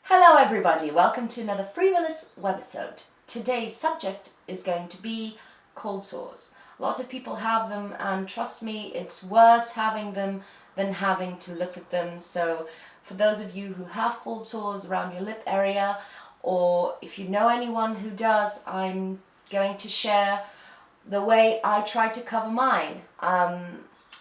Hello everybody, welcome to another free.volous webisode. Today's subject is going to be cold sores. A lot of people have them and trust me, it's worse having them than having to look at them. So for those of you who have cold sores around your lip area, or if you know anyone who does, I'm going to share the way I try to cover mine.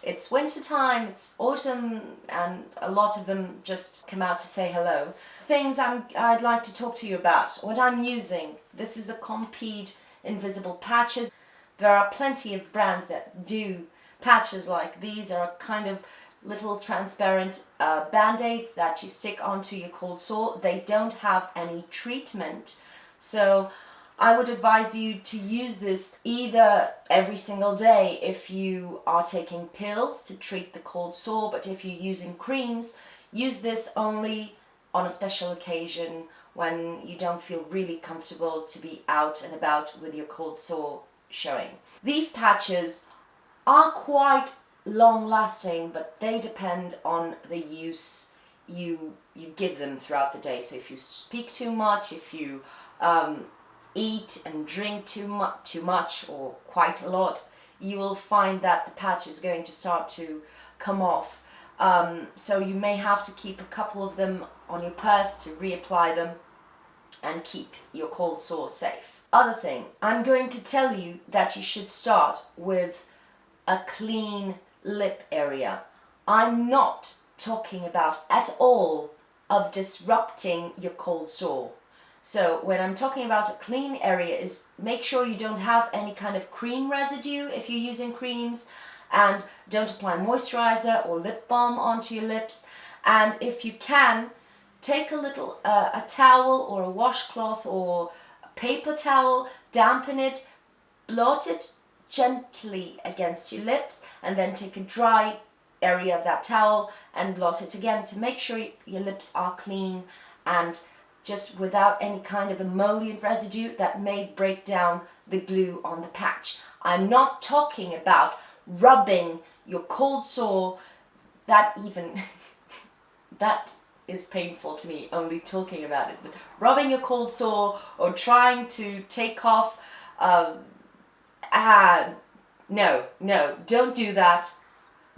It's winter time, it's autumn, and a lot of them just come out to say hello. Things I'd like to talk to you about, what I'm using. This is the Conceal invisible patches. There are plenty of brands that do patches like these. Are kind of little transparent band-aids that you stick onto your cold sore. They don't have any treatment, so I would advise you to use this either every single day if you are taking pills to treat the cold sore, but if you're using creams, use this only on a special occasion when you don't feel really comfortable to be out and about with your cold sore showing. These patches are quite long lasting, but they depend on the use you give them throughout the day. So if you speak too much, if you eat and drink too much or quite a lot, you will find that the patch is going to start to come off. So you may have to keep a couple of them on your purse to reapply them and keep your cold sore safe. Other thing, I'm going to tell you that you should start with a clean lip area. I'm not talking about at all of disrupting your cold sore. So when I'm talking about a clean area, is make sure you don't have any kind of cream residue if you're using creams, and don't apply moisturizer or lip balm onto your lips. And if you can, take a little a towel or a washcloth or a paper towel, dampen it, blot it gently against your lips, and then take a dry area of that towel and blot it again to make sure your lips are clean and just without any kind of emollient residue that may break down the glue on the patch. I'm not talking about rubbing your cold sore. That is painful to me, only talking about it. But rubbing your cold sore or trying to take off, no, don't do that.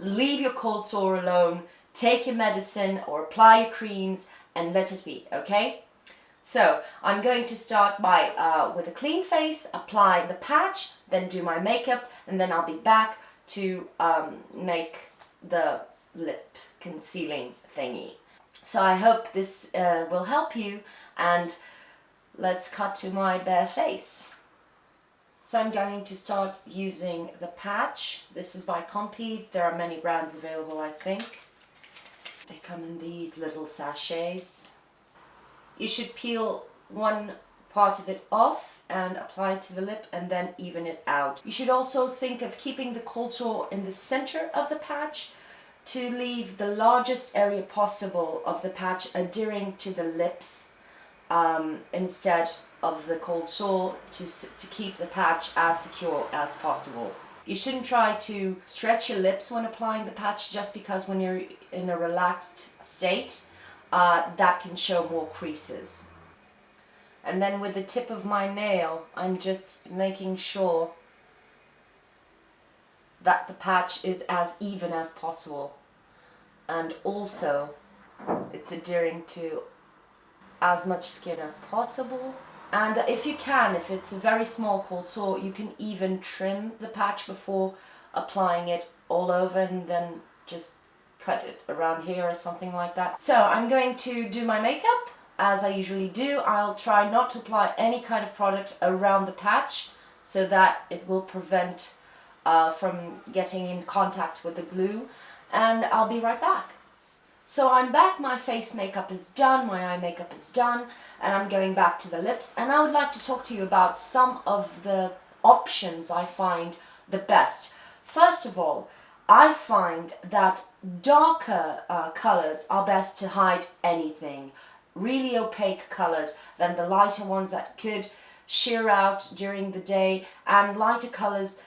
Leave your cold sore alone, take your medicine or apply your creams and let it be, okay? So I'm going to start by with a clean face, apply the patch, then do my makeup, and then I'll be back to make the lip concealing thingy. So I hope this will help you, and let's cut to my bare face. So I'm going to start using the patch. This is by Conceal. There are many brands available, I think. They come in these little sachets. You should peel one part of it off and apply it to the lip and then even it out. You should also think of keeping the cold sore in the center of the patch to leave the largest area possible of the patch adhering to the lips instead of the cold sore, to keep the patch as secure as possible. You shouldn't try to stretch your lips when applying the patch, just because when you're in a relaxed state, that can show more creases. And then with the tip of my nail, I'm just making sure that the patch is as even as possible, and also it's adhering to as much skin as possible. And if you can, if it's a very small cold sore, you can even trim the patch before applying it all over, and then just cut it around here or something like that. So I'm going to do my makeup as I usually do. I'll try not to apply any kind of product around the patch so that it will prevent from getting in contact with the glue, and I'll be right back. So I'm back, my face makeup is done, my eye makeup is done, and I'm going back to the lips, and I would like to talk to you about some of the options I find the best. First of all, I find that darker colors are best to hide anything, really opaque colors, than the lighter ones that could sheer out during the day, and lighter colors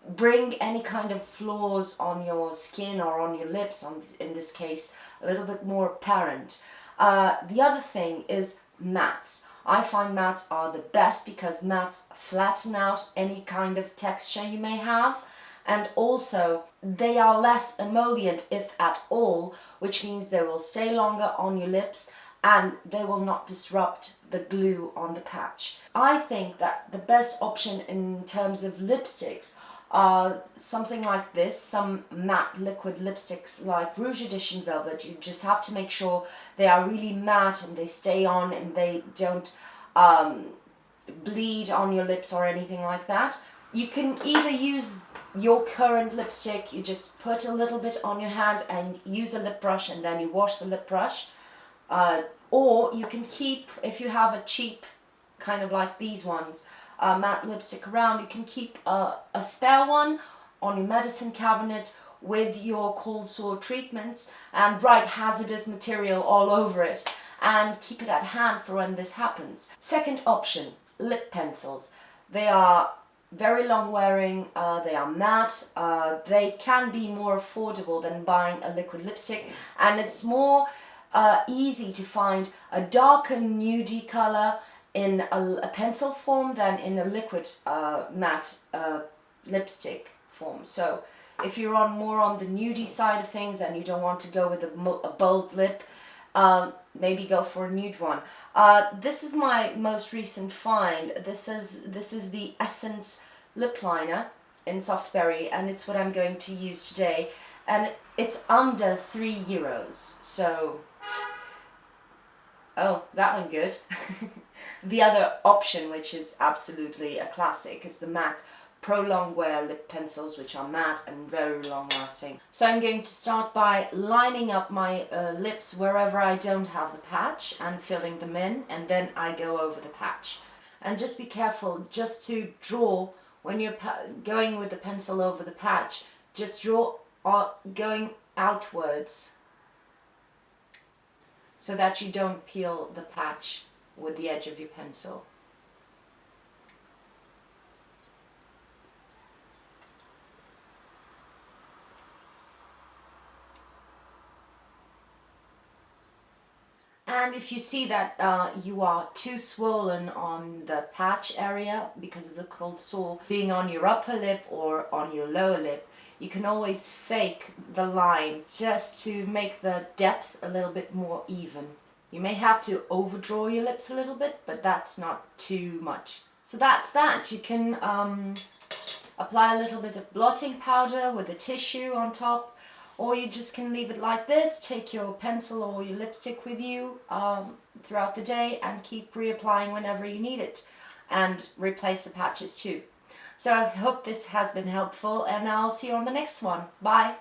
bring any kind of flaws on your skin or on your lips, in this case, a little bit more apparent. The other thing is mattes. I find mattes are the best because mattes flatten out any kind of texture you may have, and also they are less emollient, if at all, which means they will stay longer on your lips and they will not disrupt the glue on the patch. I think that the best option in terms of lipsticks are something like this, some matte liquid lipsticks like Rouge Edition Velvet. You just have to make sure they are really matte and they stay on and they don't bleed on your lips or anything like that. You can either use your current lipstick, you just put a little bit on your hand and use a lip brush and then you wash the lip brush. Or you can keep, if you have a cheap, kind of like these ones, matte lipstick around, you can keep a spare one on your medicine cabinet with your cold sore treatments and write hazardous material all over it and keep it at hand for when this happens. Second option, lip pencils. They are very long wearing, they are matte, they can be more affordable than buying a liquid lipstick, and it's more easy to find a darker nudie color in a pencil form than in a liquid matte lipstick form. So if you're more on the nudie side of things and you don't want to go with a bold lip, maybe go for a nude one. This is my most recent find. This is the Essence lip liner in Soft Berry, and it's what I'm going to use today. And it's under €3. So, oh, that one good. The other option, which is absolutely a classic, is the MAC Pro Long Wear lip pencils, which are matte and very long lasting. So I'm going to start by lining up my lips wherever I don't have the patch and filling them in, and then I go over the patch. And just be careful just to draw, when you're going with the pencil over the patch, just draw going outwards so that you don't peel the patch with the edge of your pencil. And if you see that you are too swollen on the patch area because of the cold sore being on your upper lip or on your lower lip, you can always fake the line just to make the depth a little bit more even. You may have to overdraw your lips a little bit, but that's not too much. So that's that. You can apply a little bit of blotting powder with a tissue on top, or you just can leave it like this, take your pencil or your lipstick with you throughout the day and keep reapplying whenever you need it, and replace the patches too. So I hope this has been helpful, and I'll see you on the next one. Bye!